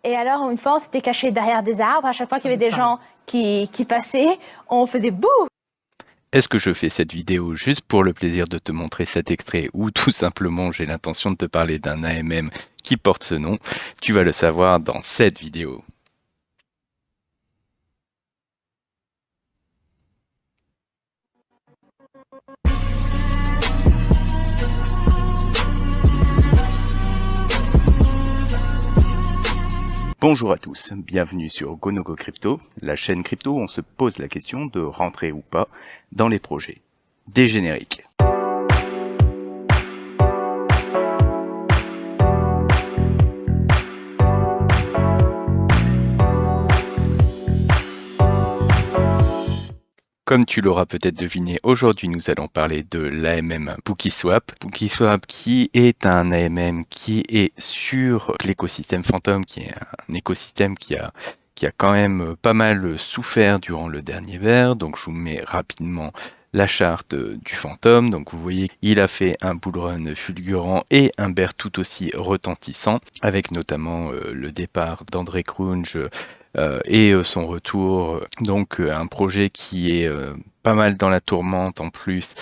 Et alors, une fois, on s'était caché derrière des arbres. À chaque fois qu'il y avait des gens qui passaient, on faisait bouh! Est-ce que je fais cette vidéo juste pour le plaisir de te montrer cet extrait ou tout simplement j'ai l'intention de te parler d'un AMM qui porte ce nom? Tu vas le savoir dans cette vidéo. Bonjour à tous, bienvenue sur GoNoGo Crypto, la chaîne crypto où on se pose la question de rentrer ou pas dans les projets. Des génériques. Comme tu l'auras peut-être deviné, aujourd'hui nous allons parler de l'AMM PookieSwap. PookieSwap qui est un AMM qui est sur l'écosystème Phantom, qui est un écosystème qui a quand même pas mal souffert durant le dernier bear. Donc je vous mets rapidement la charte du Phantom. Donc vous voyez, il a fait un bull run fulgurant et un bear tout aussi retentissant, avec notamment le départ d'André Krunge et son retour. Donc un projet qui est pas mal dans la tourmente en plus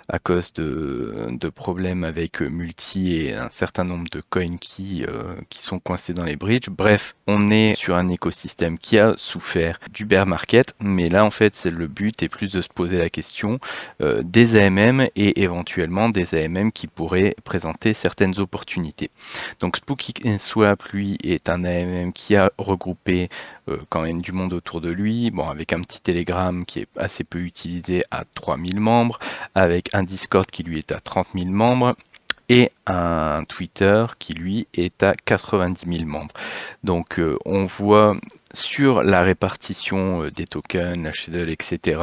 à cause de problèmes avec Multi et un certain nombre de coins qui sont coincés dans les bridges. Bref, on est sur un écosystème qui a souffert du bear market, mais là en fait le but est plus de se poser la question des AMM et éventuellement des AMM qui pourraient présenter certaines opportunités. Donc SpookySwap lui est un AMM qui a regroupé quand même du monde autour de lui, bon avec un petit Telegram qui est assez peu utilisé à 3000 membres, avec un Discord qui lui est à 30 000 membres, et un Twitter qui lui est à 90 000 membres. Donc on voit sur la répartition des tokens, la Shadow, etc.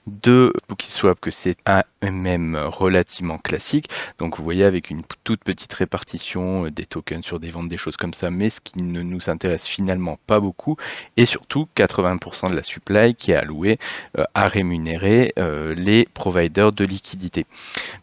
de PookieSwap que c'est un MM relativement classique. Donc vous voyez avec une toute petite répartition des tokens sur des ventes, des choses comme ça, mais ce qui ne nous intéresse finalement pas beaucoup, et surtout 80% de la supply qui est allouée à rémunérer les providers de liquidité.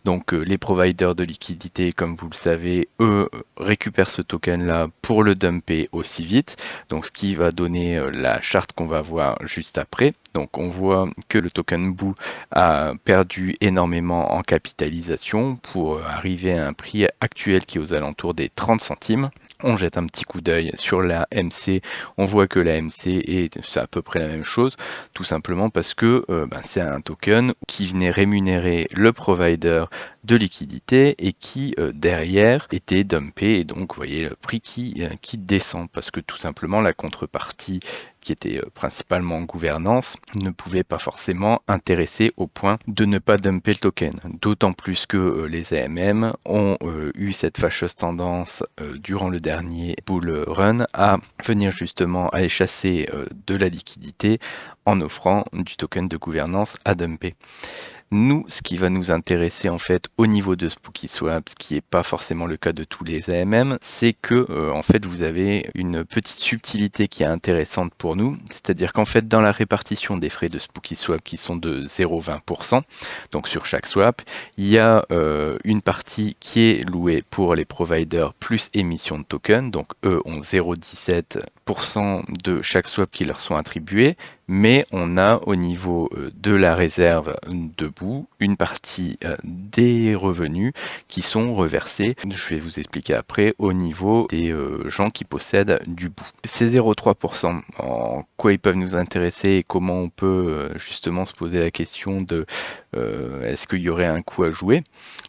Donc les providers de liquidité, comme vous le savez, eux récupèrent ce token là pour le dumper aussi vite, donc ce qui va donner la charte qu'on va voir juste après. Donc on voit que le token Boo a perdu énormément en capitalisation pour arriver à un prix actuel qui est aux alentours des 30 centimes. On jette un petit coup d'œil sur la MC, on voit que la MC c'est à peu près la même chose, tout simplement parce que c'est un token qui venait rémunérer le provider de liquidité et qui derrière était dumpé, et donc vous voyez le prix qui descend parce que tout simplement la contrepartie qui était principalement en gouvernance ne pouvait pas forcément intéresser au point de ne pas dumper le token. D'autant plus que les AMM ont eu cette fâcheuse tendance durant le dernier bull run à venir justement aller chasser de la liquidité en offrant du token de gouvernance à dumper. Nous, ce qui va nous intéresser en fait au niveau de SpookySwap, ce qui n'est pas forcément le cas de tous les AMM, c'est que en fait vous avez une petite subtilité qui est intéressante pour nous, c'est-à-dire qu'en fait dans la répartition des frais de SpookySwap qui sont de 0,20%, donc sur chaque swap, il y a une partie qui est louée pour les providers plus émission de tokens, donc eux ont 0,17% de chaque swap qui leur sont attribués, mais on a au niveau de la réserve de Boo une partie des revenus qui sont reversés, je vais vous expliquer après, au niveau des gens qui possèdent du Boo. Ces 0,3%, en quoi ils peuvent nous intéresser et comment on peut justement se poser la question de est-ce qu'il y aurait un coup à jouer?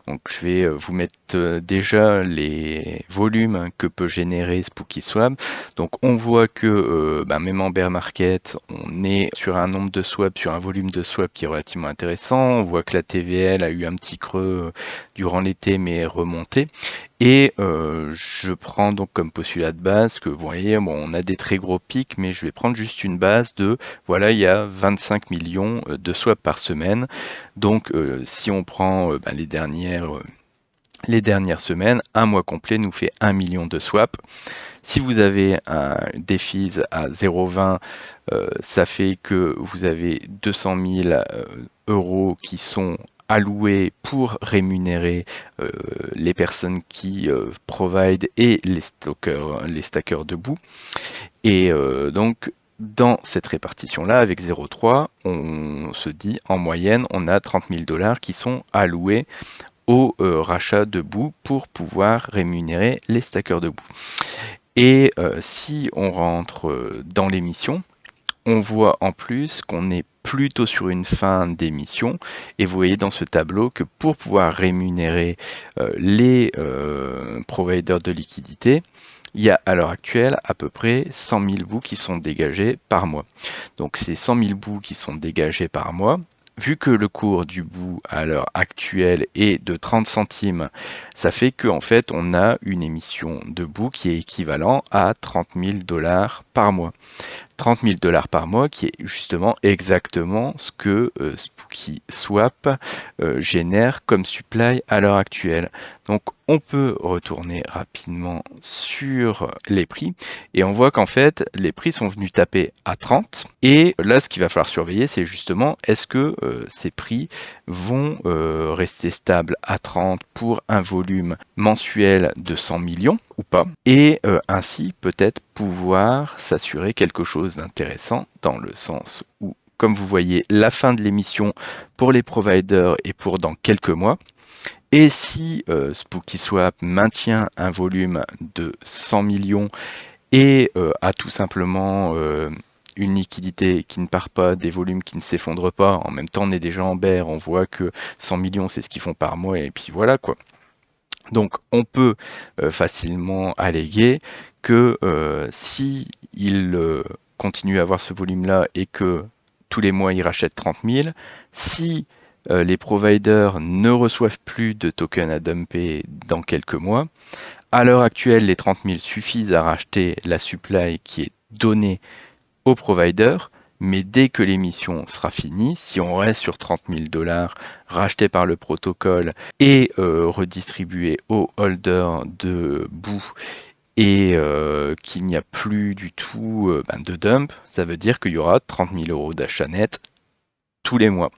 Donc je vais vous mettre déjà les volumes que peut générer SpookySwap. Donc on voit que même en bear market, on est sur un nombre de swaps, sur un volume de swaps qui est relativement intéressant. On voit que la TVL a eu un petit creux durant l'été mais est remontée. Et je prends donc comme postulat de base que vous voyez, bon, on a des très gros pics, mais je vais prendre juste une base de, voilà, il y a 25 millions de swaps par semaine. Donc si on prend les dernières semaines, un mois complet nous fait 1 million de swaps. Si vous avez des fees à 0,20, ça fait que vous avez 200 000 euros qui sont alloués pour rémunérer les personnes qui provide et les stackers debout. Et donc, dans cette répartition-là, avec 0,3, on se dit, en moyenne, on a 30 000 $ qui sont alloués au rachat de boue pour pouvoir rémunérer les stackers de boue. Et si on rentre dans l'émission, on voit en plus qu'on est plutôt sur une fin d'émission, et vous voyez dans ce tableau que pour pouvoir rémunérer les providers de liquidité, il y a à l'heure actuelle à peu près 100 000 bouts qui sont dégagés par mois. Donc ces 100 000 bouts qui sont dégagés par mois, vu que le cours du bout à l'heure actuelle est de 30 centimes, ça fait qu'en fait on a une émission de bout qui est équivalent à 30 000 $ par mois. 30 000 $ par mois, qui est justement exactement ce que SpookySwap génère comme supply à l'heure actuelle. Donc on peut retourner rapidement sur les prix et on voit qu'en fait les prix sont venus taper à 30, et là ce qu'il va falloir surveiller, c'est justement est-ce que ces prix vont rester stables à 30 pour un volume mensuel de 100 millions ou pas, et ainsi peut-être pouvoir s'assurer quelque chose d'intéressant, dans le sens où, comme vous voyez, la fin de l'émission pour les providers est pour dans quelques mois. Et si SpookySwap maintient un volume de 100 millions et a tout simplement une liquidité qui ne part pas, des volumes qui ne s'effondrent pas, en même temps on est déjà en bear, on voit que 100 millions c'est ce qu'ils font par mois, et puis voilà quoi. Donc on peut facilement alléguer que si il continue à avoir ce volume-là et que tous les mois il rachète 30 000, si les providers ne reçoivent plus de tokens à dumper dans quelques mois, à l'heure actuelle les 30 000 suffisent à racheter la supply qui est donnée aux providers, mais dès que l'émission sera finie, si on reste sur 30 000 $ rachetés par le protocole et redistribués aux holders de boue, et qu'il n'y a plus du tout de dump, ça veut dire qu'il y aura 30 000 € d'achat net tous les mois.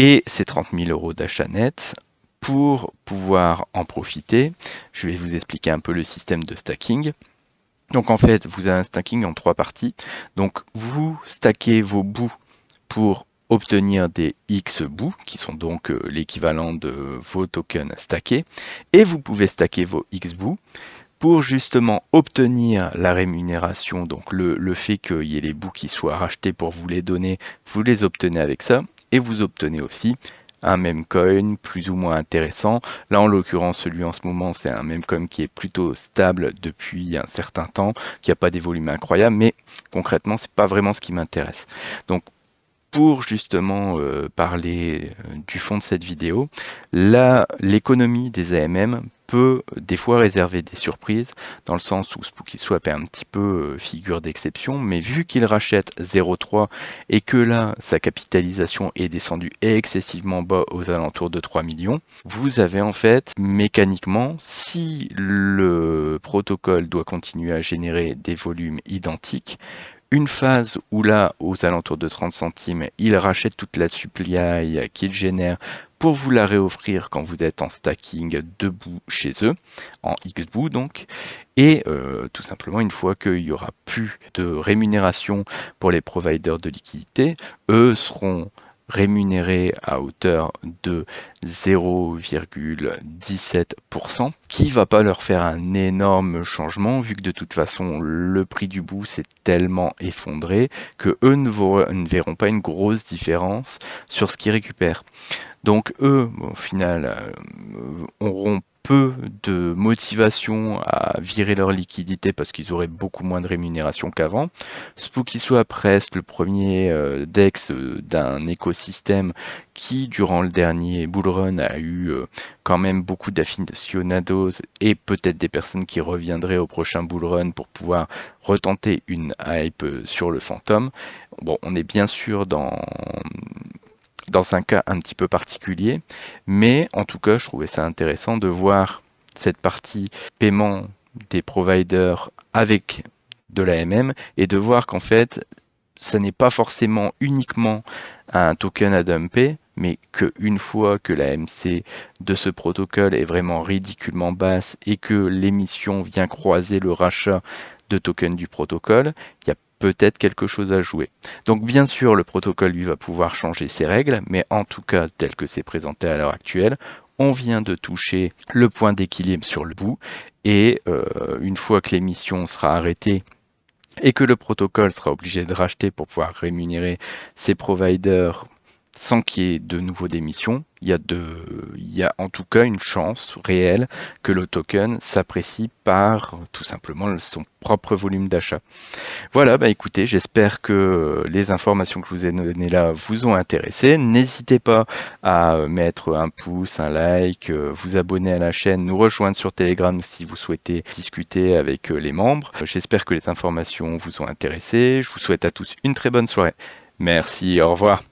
Et ces 30 000 € d'achat net, pour pouvoir en profiter, je vais vous expliquer un peu le système de stacking. Donc en fait, vous avez un stacking en 3 parties. Donc vous stackez vos bouts pour obtenir des X bouts, qui sont donc l'équivalent de vos tokens stackés. Et vous pouvez stacker vos X bouts pour justement obtenir la rémunération, donc le fait qu'il y ait les bouts qui soient rachetés pour vous les donner, vous les obtenez avec ça. Et vous obtenez aussi un meme coin plus ou moins intéressant. Là, en l'occurrence, celui en ce moment, c'est un meme coin qui est plutôt stable depuis un certain temps, qui n'a pas des volumes incroyables, mais concrètement, c'est pas vraiment ce qui m'intéresse. Donc, pour justement parler du fond de cette vidéo, là, l'économie des AMM peut des fois réserver des surprises, dans le sens où SpookySwap est un petit peu figure d'exception, mais vu qu'il rachète 0,3 et que là, sa capitalisation est descendue excessivement bas aux alentours de 3 millions, vous avez en fait mécaniquement, si le protocole doit continuer à générer des volumes identiques, une phase où là, aux alentours de 30 centimes, il rachète toute la supply qu'il génère pour vous la réoffrir quand vous êtes en stacking debout chez eux, en X-bout donc, et tout simplement une fois qu'il n'y aura plus de rémunération pour les providers de liquidité, eux seront rémunérés à hauteur de 0,17%, qui va pas leur faire un énorme changement, vu que de toute façon le prix du bout s'est tellement effondré que eux ne verront pas une grosse différence sur ce qu'ils récupèrent. Donc eux, au final, auront peu de motivation à virer leur liquidité parce qu'ils auraient beaucoup moins de rémunération qu'avant. SpookySwap reste le premier DEX d'un écosystème qui, durant le dernier bullrun, a eu quand même beaucoup d'aficionados et peut-être des personnes qui reviendraient au prochain bullrun pour pouvoir retenter une hype sur le Phantom. Bon, on est bien sûr dans un cas un petit peu particulier, mais en tout cas, je trouvais ça intéressant de voir cette partie paiement des providers avec de l'AMM et de voir qu'en fait, ça n'est pas forcément uniquement un token à dumper, mais qu'une fois que la MC de ce protocole est vraiment ridiculement basse et que l'émission vient croiser le rachat de tokens du protocole, il y a peut-être quelque chose à jouer. Donc bien sûr, le protocole lui va pouvoir changer ses règles, mais en tout cas, tel que c'est présenté à l'heure actuelle, on vient de toucher le point d'équilibre sur le bout, et une fois que l'émission sera arrêtée et que le protocole sera obligé de racheter pour pouvoir rémunérer ses providers sans qu'il y ait de nouveau d'émissions, il y a en tout cas une chance réelle que le token s'apprécie par tout simplement son propre volume d'achat. Voilà, bah écoutez, j'espère que les informations que je vous ai données là vous ont intéressé. N'hésitez pas à mettre un pouce, un like, vous abonner à la chaîne, nous rejoindre sur Telegram si vous souhaitez discuter avec les membres. J'espère que les informations vous ont intéressé. Je vous souhaite à tous une très bonne soirée. Merci, au revoir.